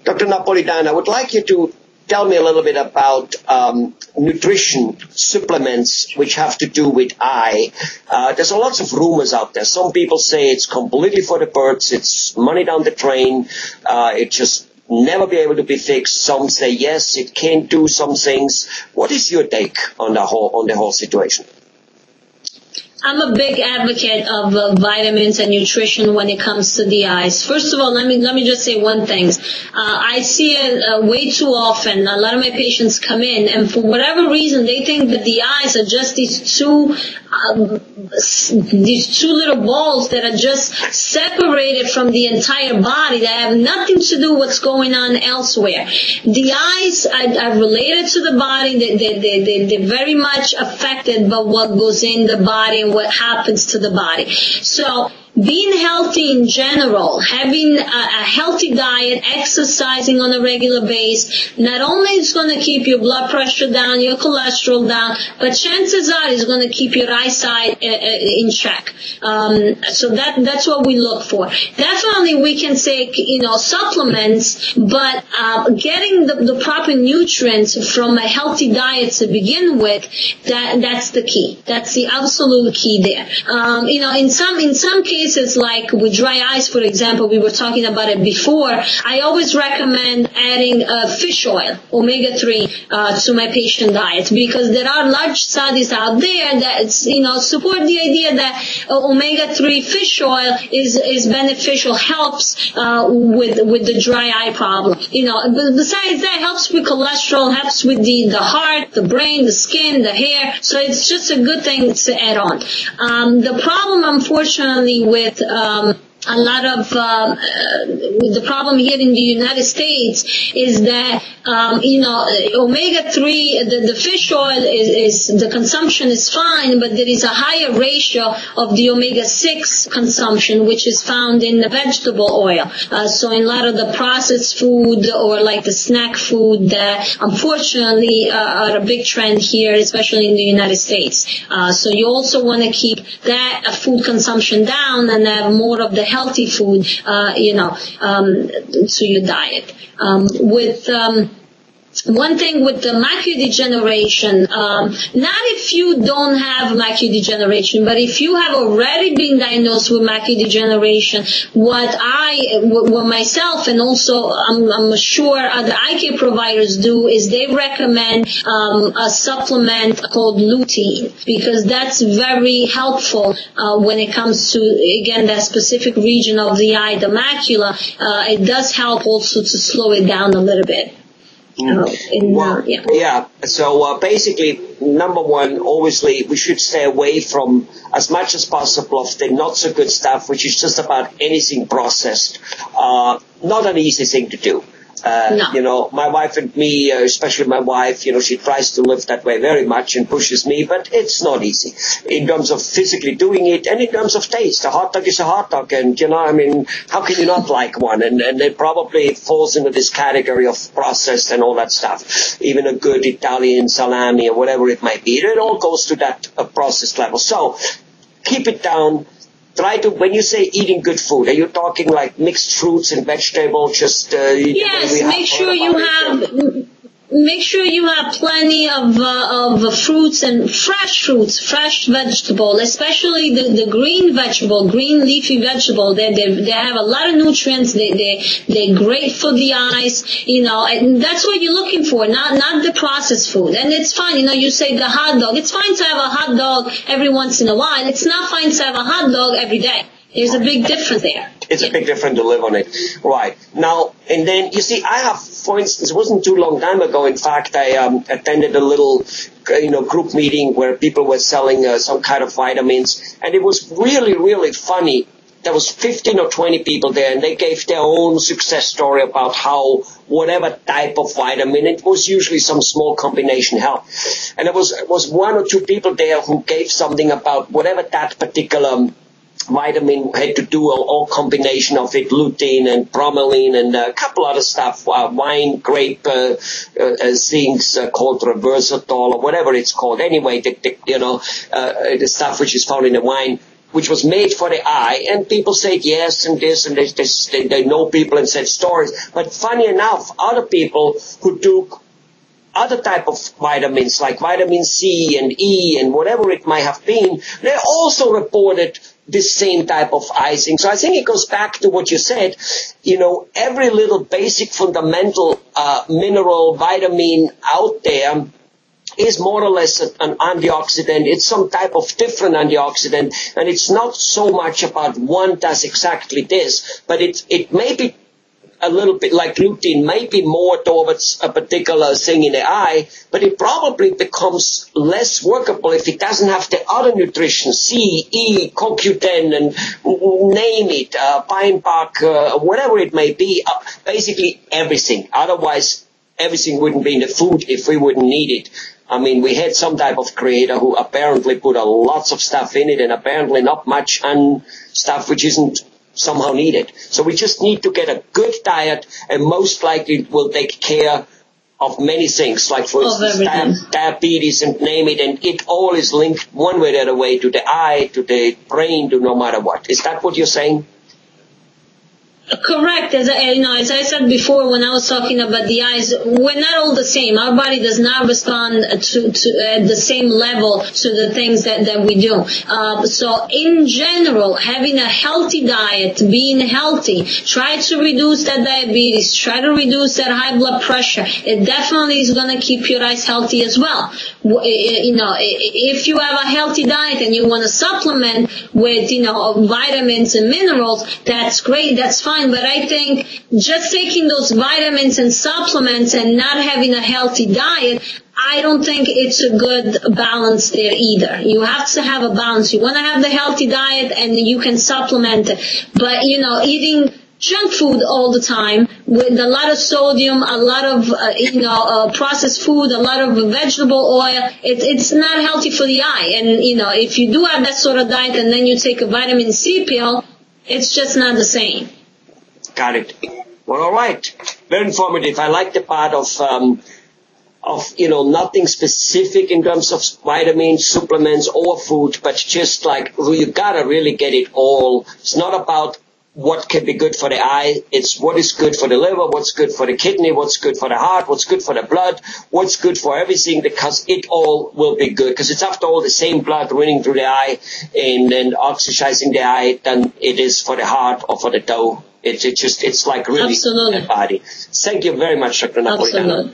Dr. Napolitano, I would like you to tell me a little bit about nutrition supplements which have to do with eye. There's a lots of rumors out there. Some people say it's completely for the birds. It's money down the drain. It just never be able to be fixed. Some say yes, it can do some things. What is your take on the whole situation? I'm a big advocate of vitamins and nutrition when it comes to the eyes. First of all, let me just say one thing. I see it way too often. A lot of my patients come in, and for whatever reason, they think that the eyes are just these two little balls that are just separated from the entire body, that have nothing to do with what's going on elsewhere. The eyes are related to the body. They're very much affected by what goes in the body and what happens to the body. So being healthy in general, having a healthy diet, exercising on a regular basis, not only is going to keep your blood pressure down, your cholesterol down, but chances are it's going to keep your eyesight in check. So that's what we look for. Definitely we can take, supplements, but getting the proper nutrients from a healthy diet to begin with, that's the key. That's the absolute key there. In some cases, like with dry eyes, for example, we were talking about it before, I always recommend adding fish oil, omega-3, to my patient diet, because there are large studies out there that, support the idea that omega-3 fish oil is beneficial, helps with the dry eye problem. Besides that, helps with cholesterol, helps with the heart, the brain, the skin, the hair, so it's just a good thing to add on. The problem, unfortunately, with a lot of the problem here in the United States is that omega-3, the fish oil is the consumption is fine, but there is a higher ratio of the omega-6 consumption, which is found in the vegetable oil. So in a lot of the processed food or like the snack food that unfortunately are a big trend here, especially in the United States. So you also want to keep that food consumption down and have more of the healthy food, to your diet. One thing with the macular degeneration, not if you don't have macular degeneration, but if you have already been diagnosed with macular degeneration, what myself and also I'm sure other eye care providers do is they recommend a supplement called lutein, because that's very helpful when it comes to, again, that specific region of the eye, the macula. It does help also to slow it down a little bit. So basically, number one, obviously, we should stay away from as much as possible of the not so good stuff, which is just about anything processed. Not an easy thing to do. No. My wife and me, especially my wife, she tries to live that way very much and pushes me, but it's not easy in terms of physically doing it and in terms of taste. A hot dog is a hot dog, and, how can you not like one? And it probably falls into this category of processed and all that stuff. Even a good Italian salami or whatever it might be, it all goes to that processed level. So keep it down. Try to, when you say eating good food, are you talking like mixed fruits and vegetables? Just yes, make sure you have plenty of fruits and fresh vegetable, especially the green vegetable, green leafy vegetable. They have a lot of nutrients. They're great for the eyes, and that's what you're looking for, not the processed food. And it's fine, you say the hot dog. It's fine to have a hot dog every once in a while. It's not fine to have a hot dog every day. There's a big difference there. It's a big difference to live on it. Right. Now, and then, you see, I have, for instance, it wasn't too long time ago, in fact, I attended a little, group meeting where people were selling some kind of vitamins, and it was really, really funny. There was 15 or 20 people there, and they gave their own success story about how whatever type of vitamin, it was usually some small combination help. And there was one or two people there who gave something about whatever that particular vitamin had to do, all combination of it, lutein and bromelain and a couple other stuff, wine grape things called reversatol or whatever it's called. Anyway, the stuff which is found in the wine. which was made for the eye, and people said yes and this, and they know people and said stories. But funny enough, other people who took other type of vitamins, like vitamin C and E and whatever it might have been, they also reported this same type of icing. So I think it goes back to what you said, every little basic fundamental mineral, vitamin out there is more or less an antioxidant. It's some type of different antioxidant, and it's not so much about one does exactly this, but it may be a little bit like lutein, maybe more towards a particular thing in the eye, but it probably becomes less workable if it doesn't have the other nutrition, C, E, CoQ10, and name it, pine bark, whatever it may be, basically everything. Otherwise, everything wouldn't be in the food if we wouldn't need it. I mean, we had some type of creator who apparently put lots of stuff in it and apparently not much stuff which isn't somehow needed. So we just need to get a good diet, and most likely it will take care of many things, like for instance diabetes and name it, and it all is linked one way or the other way to the eye, to the brain, to no matter what. Is that what you're saying? Correct. As I said before when I was talking about the eyes, we're not all the same. Our body does not respond to at the same level to the things that we do. So in general, having a healthy diet, being healthy, try to reduce that diabetes, try to reduce that high blood pressure. It definitely is going to keep your eyes healthy as well. If you have a healthy diet and you want to supplement with, vitamins and minerals, that's great, that's fine. But I think just taking those vitamins and supplements and not having a healthy diet, I don't think it's a good balance there either. You have to have a balance. You want to have the healthy diet and you can supplement it. But, eating junk food all the time with a lot of sodium, a lot of processed food, a lot of vegetable oil, it's not healthy for the eye. And, if you do have that sort of diet and then you take a vitamin C pill, it's just not the same. Got it. Well, all right. Very informative. I like the part of nothing specific in terms of vitamins, supplements, or food, but just like you gotta really get it all. It's not about what can be good for the eye. It's what is good for the liver, what's good for the kidney, what's good for the heart, what's good for the blood, what's good for everything, because it all will be good. Because it's after all the same blood running through the eye and oxygenizing the eye than it is for the heart or for the toe. It's like really Absolutely. the body. Thank you very much, Dr. Napolitano. Absolutely.